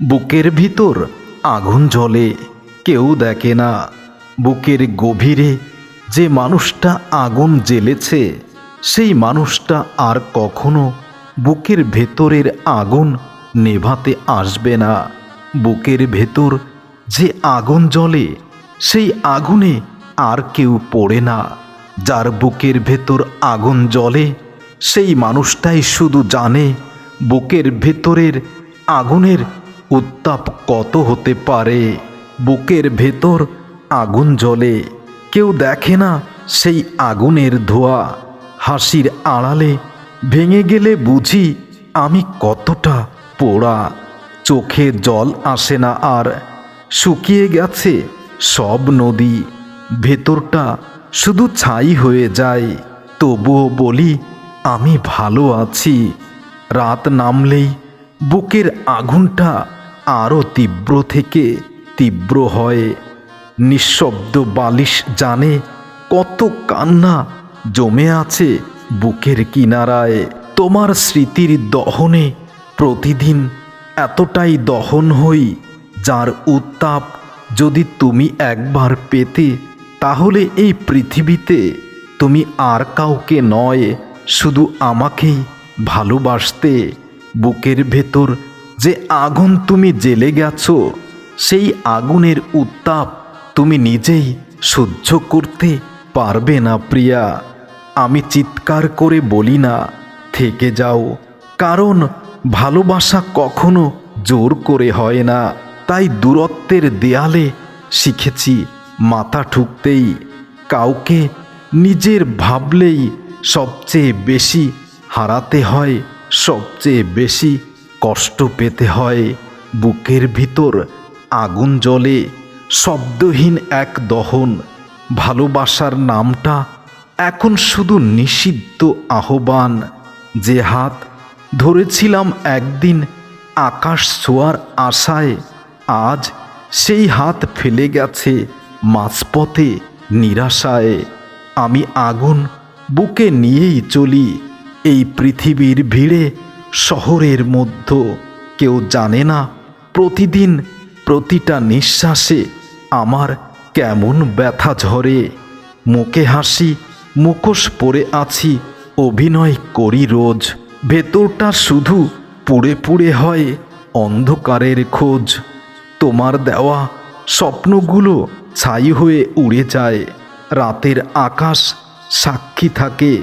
বুকের ভিতর আগুন জ্বলে, কেউ দেখে না। বুকের গভীরে যে মানুষটা আগুন জ্বেলেছে, সেই মানুষটা আর কখনো বুকের ভেতরের আগুন নেভাতে আসবে না। বুকের ভেতর যে আগুন জ্বলে, সেই আগুনে আর কেউ পড়ে না। যার বুকের ভেতর আগুন জ্বলে, সেই মানুষটাই শুধু জানে বুকের ভেতরের আগুনের উত্তাপ কত হতে পারে। বুকের ভেতর আগুন জ্বলে, কেউ দেখে না সেই আগুনের ধোঁয়া। হাসির আড়ালে ভেঙে গেলে বুঝি আমি কতটা পোড়া। চোখে জল আসে না আর, শুকিয়ে গেছে সব নদী। ভেতরটা শুধু ছাই হয়ে যায়, তবুও বলি আমি ভালো আছি। রাত নামলেই বুকের আগুনটা আরও তীব্র থেকে তীব্র হয়। নিঃশব্দ বালিশ জানে কত কান্না জমে আছে বুকের কিনারায়। তোমার স্মৃতির দহনে প্রতিদিন এতটাই দহন হই, যার উত্তাপ যদি তুমি একবার পেতে, তাহলে এই পৃথিবীতে তুমি আর কাউকে নয়, শুধু আমাকেই ভালোবাসতে। বুকের ভেতর যে আগুন তুমি জ্বেলে গেছো, সেই আগুনের উত্তাপ তুমি নিজেই সহ্য করতে পারবে না প্রিয়া। আমি চিৎকার করে বলি না থেকে যাও, কারণ ভালোবাসা কখনো জোর করে হয় না। তাই দূরত্বের দেয়ালে শিখেছি মাথা ঠুকতেই। কাউকে নিজের ভাবলেই সবচেয়ে বেশি হারাতে হয়, সবচেয়ে বেশি কষ্ট পেতে হয়। বুকের ভিতর আগুন জ্বলে, শব্দহীন এক দহন। ভালোবাসার নামটা এখন শুধু নিষিদ্ধ আহ্বান। যে হাত ধরেছিলাম একদিন আকাশ ছোঁয়ার আশায়, আজ সেই হাত ফেলে গেছে মাঝপথে নিরাশায়। আমি আগুন বুকে নিয়েই চলি এই পৃথিবীর ভিড়ে। শহরের মধ্যে কেউ জানে না প্রতিদিন প্রতিটা নিঃশ্বাসে আমার কেমন ব্যথা ঝরে। মুখে হাসি, মুখোশ পরে আছি, অভিনয় করি রোজ। ভেতরটা শুধু পুড়ে পুড়ে হয় অন্ধকারের খোঁজ। তোমার দেওয়া স্বপ্নগুলো ছাই হয়ে উড়ে যায়। রাতের আকাশ সাক্ষী থাকে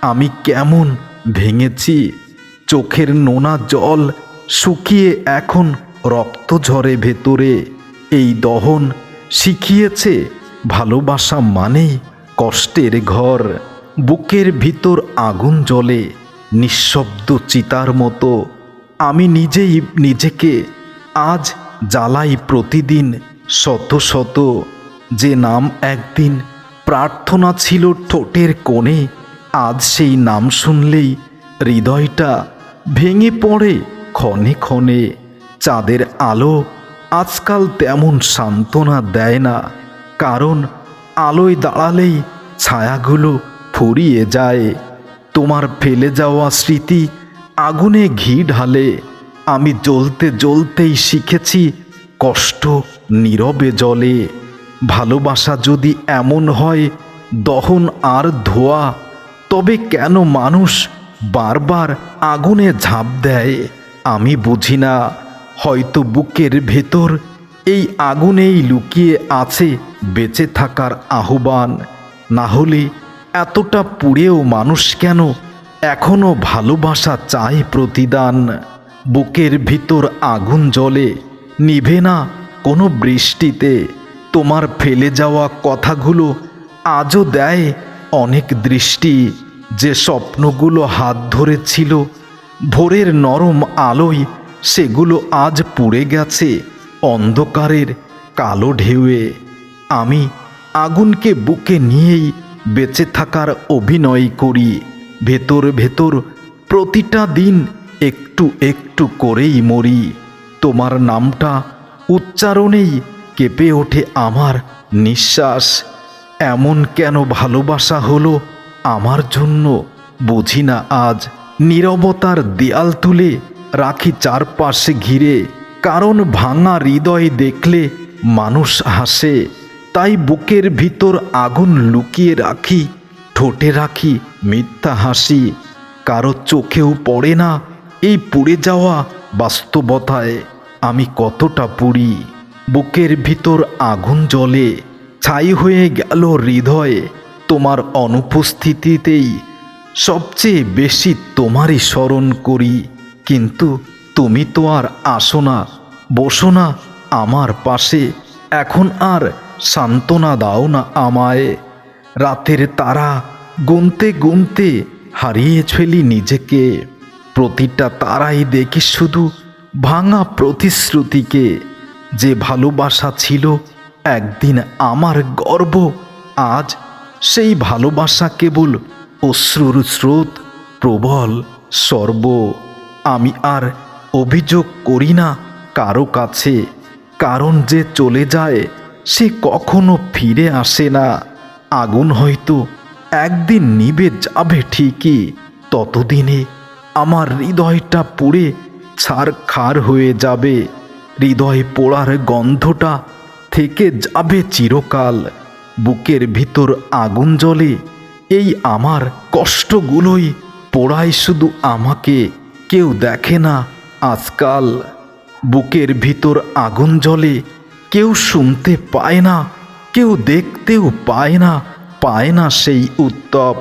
আমি কেমন ভেঙেছি। চোখের নোনা জল শুকিয়ে এখন রক্ত ঝরে ভেতরে। এই দহন শিখিয়েছে ভালোবাসা মানেই কষ্টের ঘর। বুকের ভিতর আগুন জ্বলে নিঃশব্দ চিতার মতো। আমি নিজেই নিজেকে আজ জ্বালাই প্রতিদিন শত শত। যে নাম একদিন প্রার্থনা ছিল ঠোঁটের কোণে, আজ সেই নাম শুনলেই হৃদয়টা ভেঙে পড়ে ক্ষণে ক্ষণে। চাঁদের আলো আজকাল তেমন সান্ত্বনা দেয় না, কারণ আলোয় দাঁড়ালেই ছায়াগুলো ফুরিয়ে যায়। তোমার ফেলে যাওয়া স্মৃতি আগুনে ঘি ঢালে। আমি জ্বলতে জ্বলতেই শিখেছি কষ্ট নীরবে জ্বলে। ভালোবাসা যদি এমন হয় দহন আর ধোয়া, তবে কেন মানুষ বারবার আগুনে ঝাঁপ দেয় আমি বুঝি না। হয়তো বুকের ভেতর এই আগুনেই লুকিয়ে আছে বেঁচে থাকার আহ্বান। না হলে এতটা পুড়েও মানুষ কেন এখনো ভালোবাসা চায় প্রতিদান। বুকের ভিতর আগুন জ্বলে, নিভে না কোনো বৃষ্টিতে। তোমার ফেলে যাওয়া কথাগুলো আজও দেয় অনেক দৃষ্টি। যে স্বপ্নগুলো হাত ধরেছিল ভোরের নরম আলোয়, সেগুলো আজ পুড়ে গেছে অন্ধকারের কালো ঢেউয়ে। আমি আগুনকে বুকে নিয়েই বেঁচে থাকার অভিনয় করি। ভেতর ভেতর প্রতিটা দিন একটু একটু করেই মরি। তোমার নামটা উচ্চারণেই কেঁপে ওঠে আমার নিঃশ্বাস। এমন কেন ভালোবাসা হলো আমার জন্য বুঝি না আজ। নীরবতার দেয়াল তুলে রাখি চারপাশে ঘিরে, কারণ ভাঙা হৃদয় দেখলে মানুষ হাসে। তাই বুকের ভিতর আগুন লুকিয়ে রাখি, ঠোঁটে রাখি মিথ্যা হাসি। কারো চোখেও পড়ে না এই পুড়ে যাওয়া বাস্তবতায় আমি কতটা পুড়ি। বুকের ভিতর আগুন জ্বলে, ছাই হয়ে গেল হৃদয়ে তোমার অনুপস্থিতিতেই। সবচেয়ে বেশি তোমারই স্মরণ করি, কিন্তু তুমি তো আর আসো না, বসো না আমার পাশে। এখন আর সান্ত্বনা দাও না আমায়। রাতের তারা গুনতে গুনতে হারিয়ে ফেলি নিজেকে। প্রতিটা তারাই দেখি শুধু ভাঙা প্রতিশ্রুতিকে। যে ভালোবাসা ছিল একদিন আমার গর্ব, আজ সেই ভালোবাসা কেবল অশ্রুর স্রোত, প্রবল সর্ব। আমি আর অভিযোগ করি না কারো কাছে, কারণ যে চলে যায় সে কখনো ফিরে আসে না। আগুন হয়তো একদিন নিভে যাবে ঠিকই, ততদিনে আমার হৃদয়টা পুড়ে ছারখার হয়ে যাবে। হৃদয় পোড়ার গন্ধটা থেকে যাবে চিরকাল। বুকের ভিতর আগুন জ্বলে, এই আমার কষ্টগুলোই পোড়ায় শুধু আমাকে, কেউ দেখে না আজকাল। বুকের ভিতর আগুন জ্বলে, কেউ শুনতে পায় না, কেউ দেখতেও পায় না সেই উত্তপ।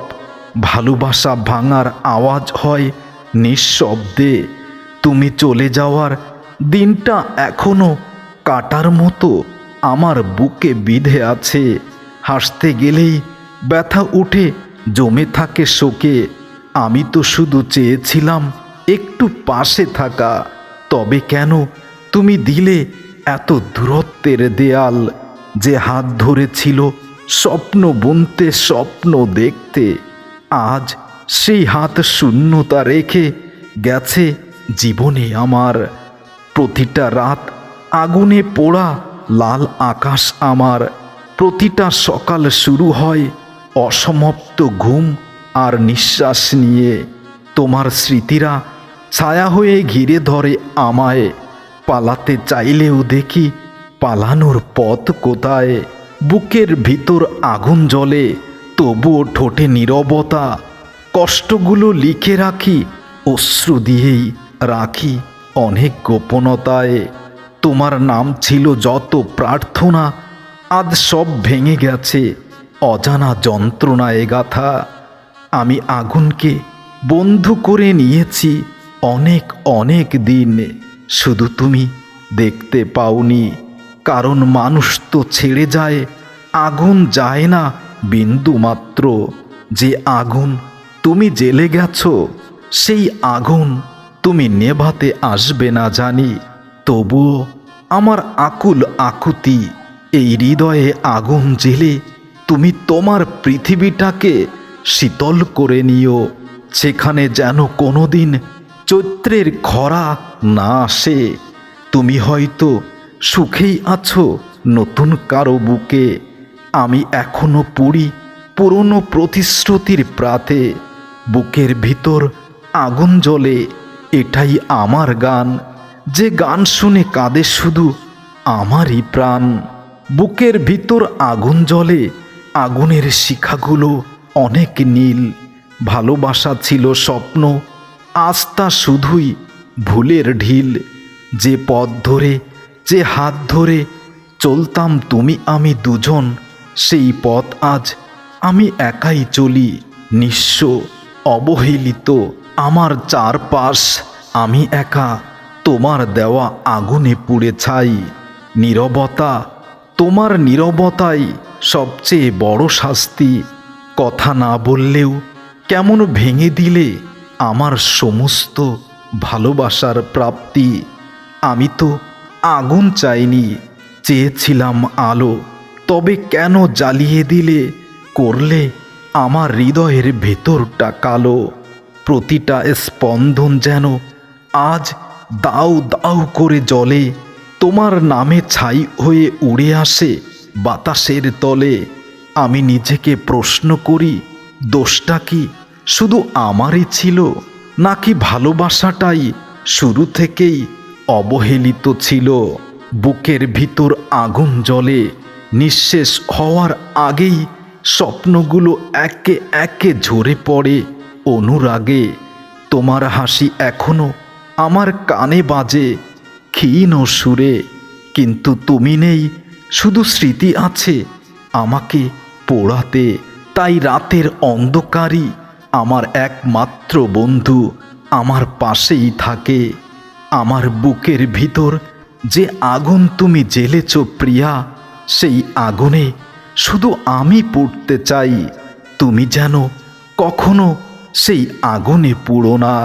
ভালোবাসা ভাঙার আওয়াজ হয় নিঃশব্দে। তুমি চলে যাওয়ার দিনটা এখনো কাটার মতো আমার বুকে বিঁধে আছে। হাসতে গেলেই ব্যথা উঠে জমে থাকে শোকে। আমি তো শুধু চেয়েছিলাম একটু পাশে থাকা, তবে কেন তুমি দিলে এত দূরত্বের দেয়াল? যে হাত ধরেছিল স্বপ্ন বুনতে, স্বপ্ন দেখতে, আজ সেই হাত শূন্যতা রেখে গেছে জীবনে আমার। প্রতিটা রাত আগুনে পোড়া লাল আকাশ আমার। প্রতিটা সকাল শুরু হয় অসমাপ্ত ঘুম আর নিঃশ্বাস নিয়ে। তোমার স্মৃতিরা ছায়া হয়ে ঘিরে ধরে আমায়। পালাতে চাইলেও দেখি পালানোর পথ কোথায়। বুকের ভিতর আগুন জ্বলে, তবুও ঠোঁটে নীরবতা। কষ্টগুলো লিখে রাখি অশ্রু দিয়েই, রাখি অনেক গোপনতায়। তোমার নাম ছিল যত প্রার্থনা, আজ সব ভেঙে গেছে অজানা যন্ত্রণায় গাথা। আমি আগুনকে বন্ধু করে নিয়েছি অনেক অনেক দিন, শুধু তুমি দেখতে পাওনি। কারণ মানুষ তো ছেড়ে যায়, আগুন যায় না বিন্দু মাত্র। যে আগুন তুমি জ্বেলে গেছো, সেই আগুন তুমি নেভাতে আসবে না জানি। তবুও আমার আকুল আকুতি, এই হৃদয়ে আগুন জ্বেলে তুমি তোমার পৃথিবীটাকে শীতল করে নিও। সেখানে যেন কোনোদিন চৈত্রের খরা না আসে। তুমি হয়তো সুখেই আছো নতুন কারো বুকে, আমি এখনো পুড়ি পুরনো প্রতিশ্রুতির প্রাতে। বুকের ভিতর আগুন জ্বলে, এটাই আমার গান, যে গান শুনে কাঁদে শুধু আমারই প্রাণ। বুকের ভিতর আগুন জ্বলে, আগুনের শিখাগুলো অনেক নীল। ভালোবাসা ছিল স্বপ্ন, আজ তা শুধুই ভুলের ঢিল। যে পথ ধরে, যে হাত ধরে চলতাম তুমি আমি দুজন, সেই পথ আজ আমি একাই চলি। নিঃস্ব অবহেলিত আমার চারপাশ, আমি একা তোমার দেওয়া আগুনে পুড়ে ছাই। নীরবতা, তোমার নীরবতাই সবচেয়ে বড় শাস্তি। কথা না বললেও কেমন ভেঙে দিলে আমার সমস্ত ভালোবাসার প্রাপ্তি। আমি তো আগুন চাইনি, চেয়েছিলাম আলো, তবে কেন জ্বালিয়ে দিলে, করলে আমার হৃদয়ের ভেতরটা কালো। প্রতিটা স্পন্দন যেন আজ দাউ দাউ করে জ্বলে, তোমার নামে ছাই হয়ে উড়ে আসে বাতাসের তলে। আমি নিজেকে প্রশ্ন করি, দোষটা কি শুধু আমারই ছিল, নাকি ভালোবাসাটাই শুরু থেকেই অবহেলিত ছিল। বুকের ভিতর আগুন জ্বলে, নিঃশেষ হওয়ার আগেই স্বপ্নগুলো একে একে ঝরে পড়ে অনুরাগে। তোমার হাসি এখনো আমার কানে বাজে ক্ষীণ সুরে, কিন্তু তুমি নেই, শুধু স্মৃতি আছে আমাকে পোড়াতে। তাই রাতের অন্ধকারই আমার একমাত্র বন্ধু আমার পাশেই থাকে। আমার বুকের ভিতর যে আগুন তুমি জ্বেলেছ প্রিয়া, সেই আগুনে শুধু আমি পুড়তে চাই। তুমি যেন কখনো সেই আগুনে পুড়ো না।